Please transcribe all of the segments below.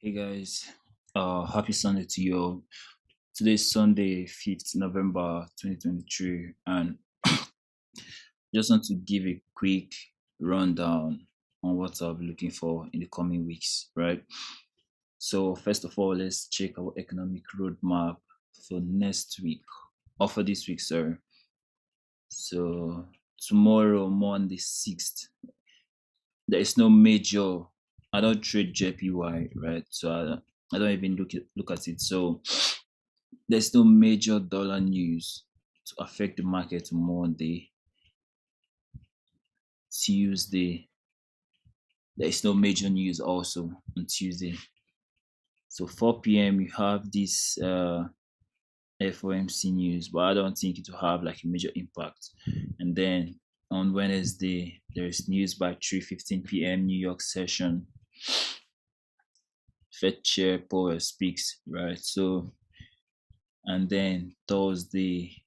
Hey guys, happy Sunday to you all. Today's Sunday, 5th November 2023, and just want to give a quick rundown on what I'll be looking for in the coming weeks, right? So, first of all, let's check our economic roadmap for next week, or for this week, sorry. So, tomorrow, Monday, 6th, there is no major. I don't trade JPY, right? So, I don't even look at it. So, there's no major dollar news to affect the market on Monday, Tuesday. There is no major news also on Tuesday. So 4 p.m. you have this FOMC news, but I don't think it will have like a major impact. And then on Wednesday there is news by 3:15 p.m. New York session. Fed Chair Powell speaks, right? So and then Thursday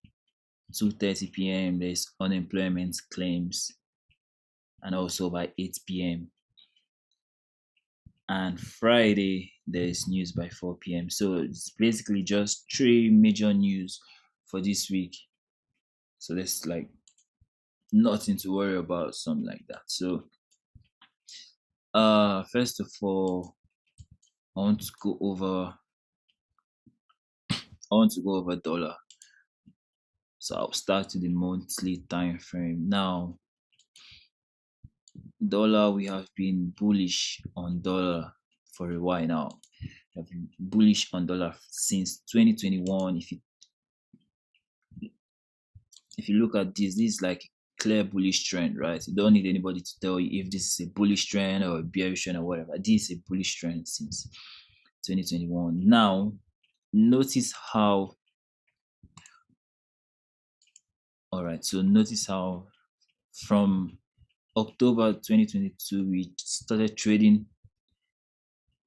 2:30 p.m. there's unemployment claims, and also by 8 p.m. and Friday there's news by 4 p.m. So it's basically just three major news for this week. So there's like nothing to worry about, something like that. So first of all, I want to go over dollar. So I'll start with the monthly time frame. Now, dollar, we have been bullish on dollar for a while now. We have been bullish on dollar since 2021. If you look at this is like a clear bullish trend, right? You don't need anybody to tell you if this is a bullish trend or a bearish trend or whatever. This is a bullish trend since 2021. Now, notice how, all right, so notice how from October 2022, we started trading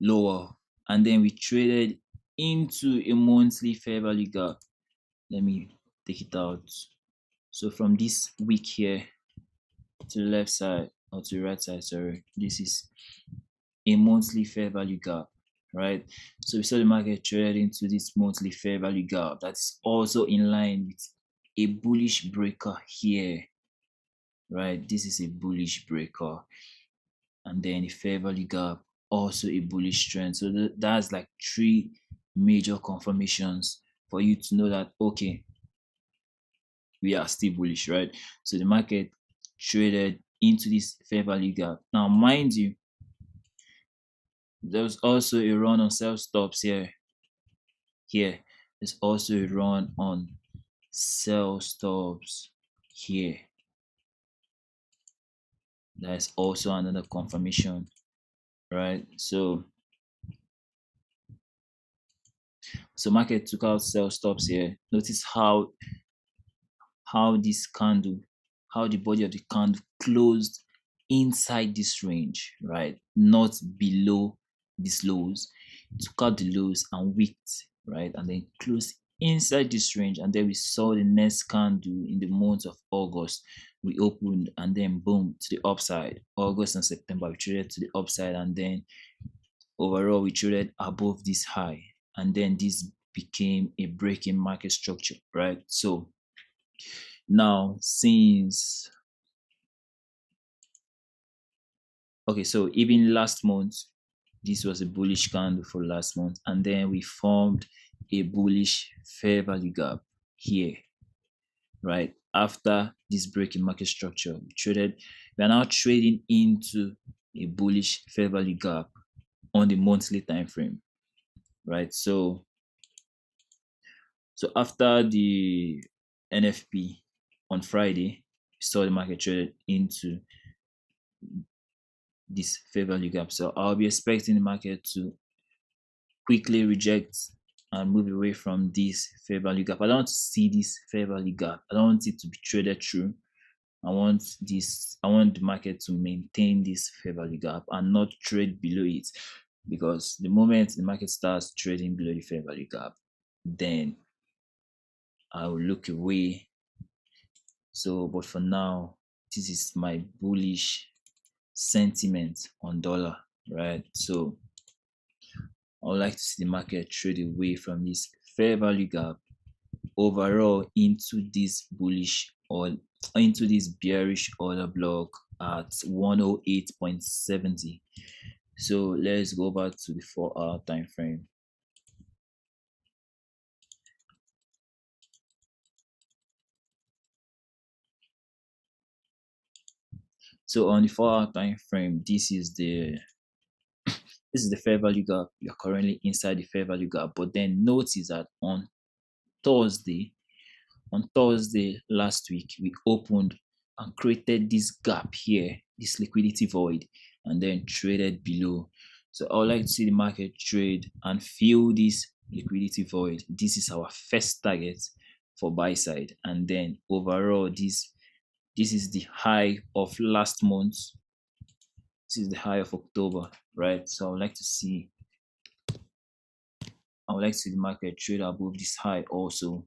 lower, and then we traded into a monthly fair value gap. Let me take it out. So from this week here to the left side, or to the right side, sorry, this is a monthly fair value gap, right? So we saw the market trade into this monthly fair value gap that's also in line with a bullish breaker here, right? This is a bullish breaker, and then a fair value gap, also a bullish trend. So that's like three major confirmations for you to know that okay, we are still bullish, right? So the market traded into this fair value gap. Now, mind you, there's also a run on sell stops here. There's also a run on sell stops here. That's also another confirmation, right? So market took out sell stops here. Notice how this candle, how the body of the candle closed inside this range, right? Not below these lows. It took out the lows and wicked, right? And then closed inside this range. And then we saw the next candle in the month of August. We opened and then boom to the upside. August and September we traded to the upside, and then overall we traded above this high, and then this became a breaking market structure, right? So now, since okay, so even last month, this was a bullish candle for last month, and then we formed a bullish fair value gap here, right? After this breaking market structure, we are now trading into a bullish fair value gap on the monthly time frame, right? So after the NFP on Friday, we saw the market traded into this fair value gap. So I'll be expecting the market to quickly reject and move away from this fair value gap. I don't want to see this fair value gap. I don't want it to be traded through. I want the market to maintain this fair value gap and not trade below it, because the moment the market starts trading below the fair value gap, then I will look away. So, but for now, this is my bullish sentiment on dollar, right? So would like to see the market trade away from this fair value gap overall into this bullish or into this bearish order block at 108.70. So let's go back to the 4-hour time frame. So on the 4-hour time frame, this is the fair value gap. You're currently inside the fair value gap. But then notice that Thursday, on Thursday last week, we opened and created this gap here, this liquidity void, and then traded below. So I would like to see the market trade and fill this liquidity void. This is our first target for buy side. And then overall, this is the high of last month. This is the high of October, right? So I would like to see the market trade above this high also.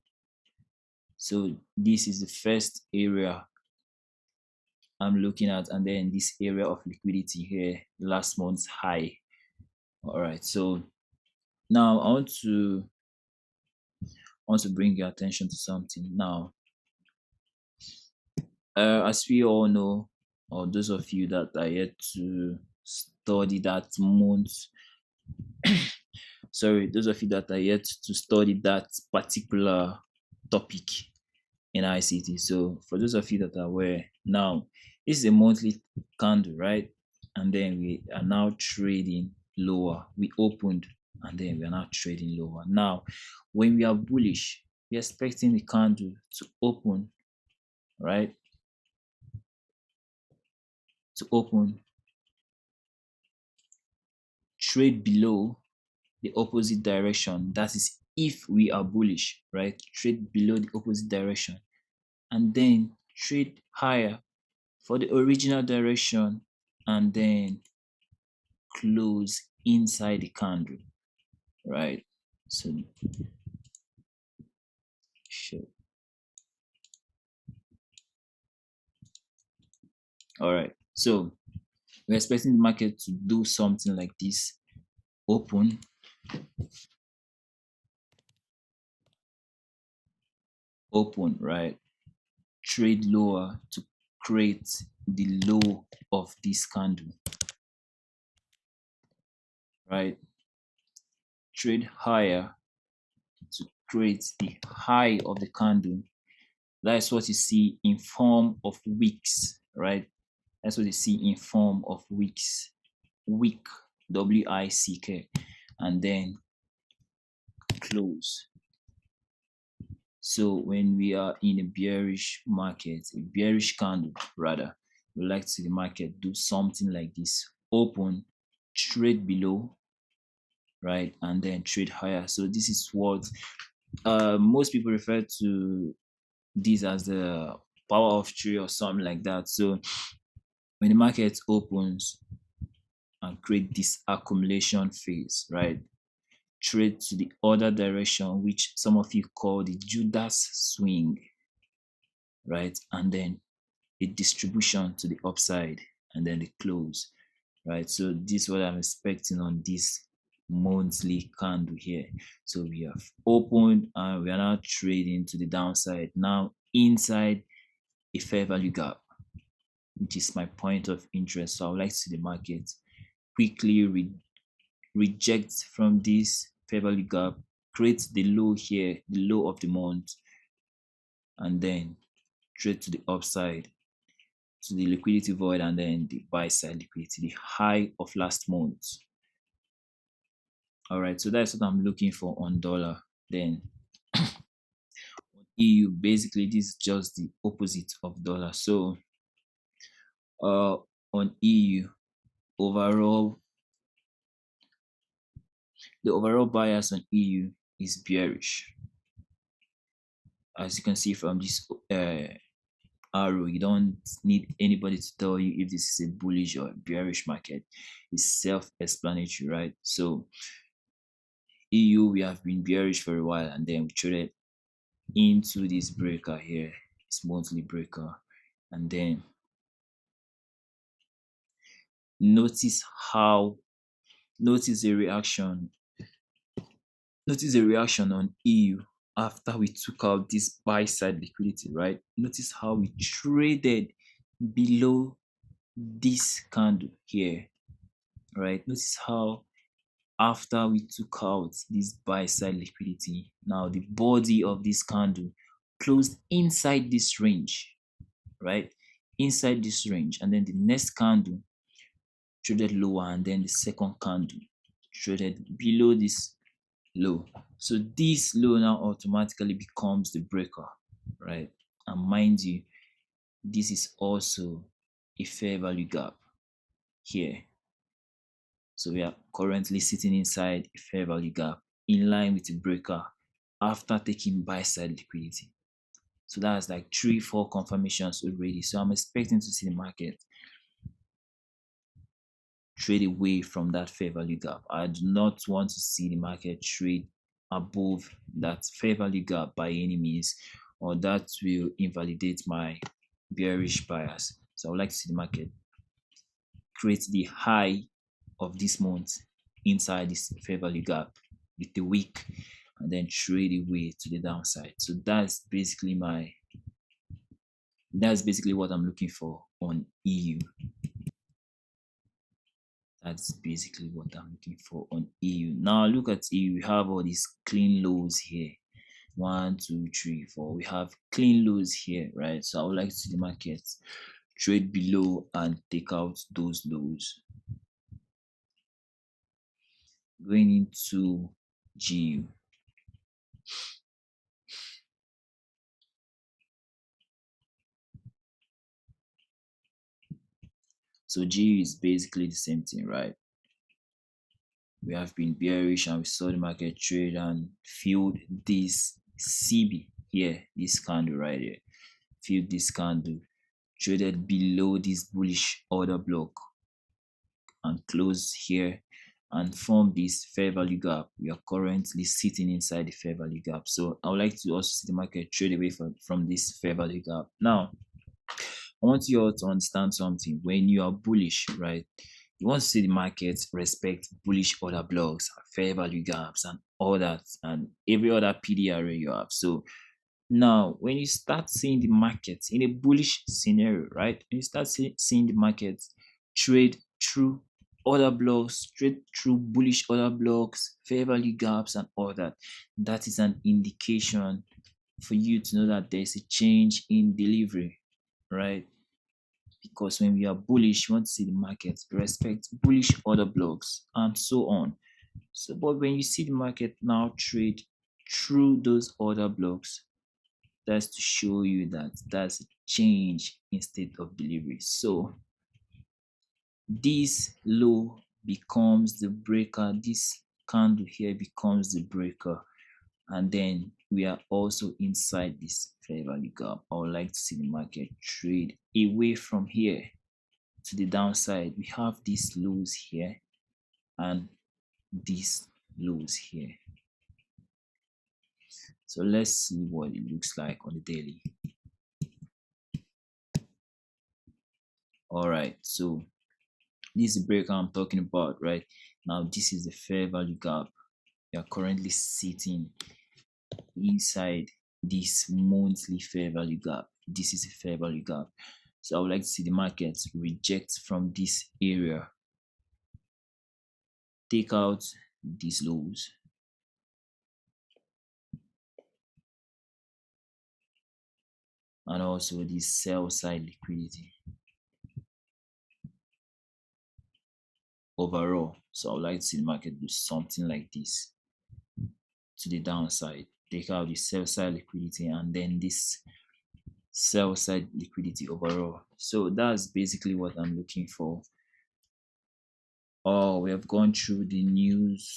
So this is the first area I'm looking at, and then this area of liquidity here, last month's high. All right, so now I want to bring your attention to something now. As we all know, or those of you that are yet to study that month, sorry, those of you that are yet to study that particular topic in ICT. So for those of you that are aware, now this is a monthly candle, right? And then we are now trading lower. We opened and then we are now trading lower. Now, when we are bullish, we're expecting the candle to open, right? To open, trade below the opposite direction. That is if we are bullish, right? Trade below the opposite direction and then trade higher for the original direction and then close inside the candle, right? So sure. All right, so we're expecting the market to do something like this: open, open, right? Trade lower to create the low of this candle, right? Trade higher to create the high of the candle. That's what you see in form of wicks, right? That's what you see in form of wicks. Wick, WICK, and then close. So when we are in a bearish market, a bearish candle rather, we like to see the market do something like this: open, trade below, right, and then trade higher. So this is what most people refer to this as the power of three or something like that. So when the market opens and create this accumulation phase, right, trade to the other direction, which some of you call the Judas swing, right, and then a distribution to the upside and then the close, right? So this is what I'm expecting on this monthly candle here. So we have opened and we are now trading to the downside, now inside a fair value gap, which is my point of interest. So I would like to see the market quickly reject from this fair value gap, create the low here, the low of the month, and then trade to the upside to the liquidity void and then the buy side liquidity, the high of last month. All right, so that's what I'm looking for on dollar. Then on EU, basically this is just the opposite of dollar. So on EU, overall, the overall bias on EU is bearish. As you can see from this arrow, you don't need anybody to tell you if this is a bullish or a bearish market. It's self-explanatory, right? So EU, we have been bearish for a while and then we traded into this breaker here, this monthly breaker, and then notice the reaction Notice the reaction on EU after we took out this buy side liquidity, right? Notice how we traded below this candle here, right? Notice how after we took out this buy side liquidity, now the body of this candle closed inside this range, right? Inside this range, and then the next candle traded lower, and then the second candle traded below this low. So this low now automatically becomes the breaker, right? And mind you, this is also a fair value gap here. So we are currently sitting inside a fair value gap in line with the breaker after taking buy side liquidity. So that's like 3, 4 confirmations already. So I'm expecting to see the market trade away from that fair value gap. I do not want to see the market trade above that fair value gap by any means, or that will invalidate my bearish bias. So I would like to see the market create the high of this month inside this fair value gap with the wick, and then trade away to the downside. So that's basically what I'm looking for on EU. That's basically what I'm looking for on EU. Now look at EU. We have all these clean lows here. 1, 2, 3, 4. We have clean lows here, right? So I would like to see the market trade below and take out those lows. Going into GU. So GU is basically the same thing, right? We have been bearish and we saw the market trade and filled this CB here, this candle right here. Filled this candle, traded below this bullish order block and closed here and formed this fair value gap. We are currently sitting inside the fair value gap. So I would like to also see the market trade away from this fair value gap. Now, I want you all to understand something. When you are bullish, right, you want to see the market respect bullish order blocks, fair value gaps, and all that, and every other PDRA you have. So now, when you start seeing the market in a bullish scenario, right? When you start seeing the market trade through order blocks, trade through bullish order blocks, fair value gaps, and all that, that is an indication for you to know that there's a change in delivery, right? Because when we are bullish, we want to see the market respect bullish order blocks and so on. So, but when you see the market now trade through those order blocks, that's to show you that that's a change in state of delivery. So this low becomes the breaker, this candle here becomes the breaker, and then we are also inside this fair value gap. I would like to see the market trade away from here to the downside. We have these lows here and these lows here. So let's see what it looks like on the daily. All right, so this is the breaker I'm talking about, right? Now this is the fair value gap. We are currently sitting inside this monthly fair value gap. This is a fair value gap. So I would like to see the market reject from this area, take out these lows, and also this sell side liquidity overall. So I would like to see the market do something like this to the downside, take out the sell side liquidity, and then this sell side liquidity overall. So that's basically what I'm looking for. Oh, we have gone through the news.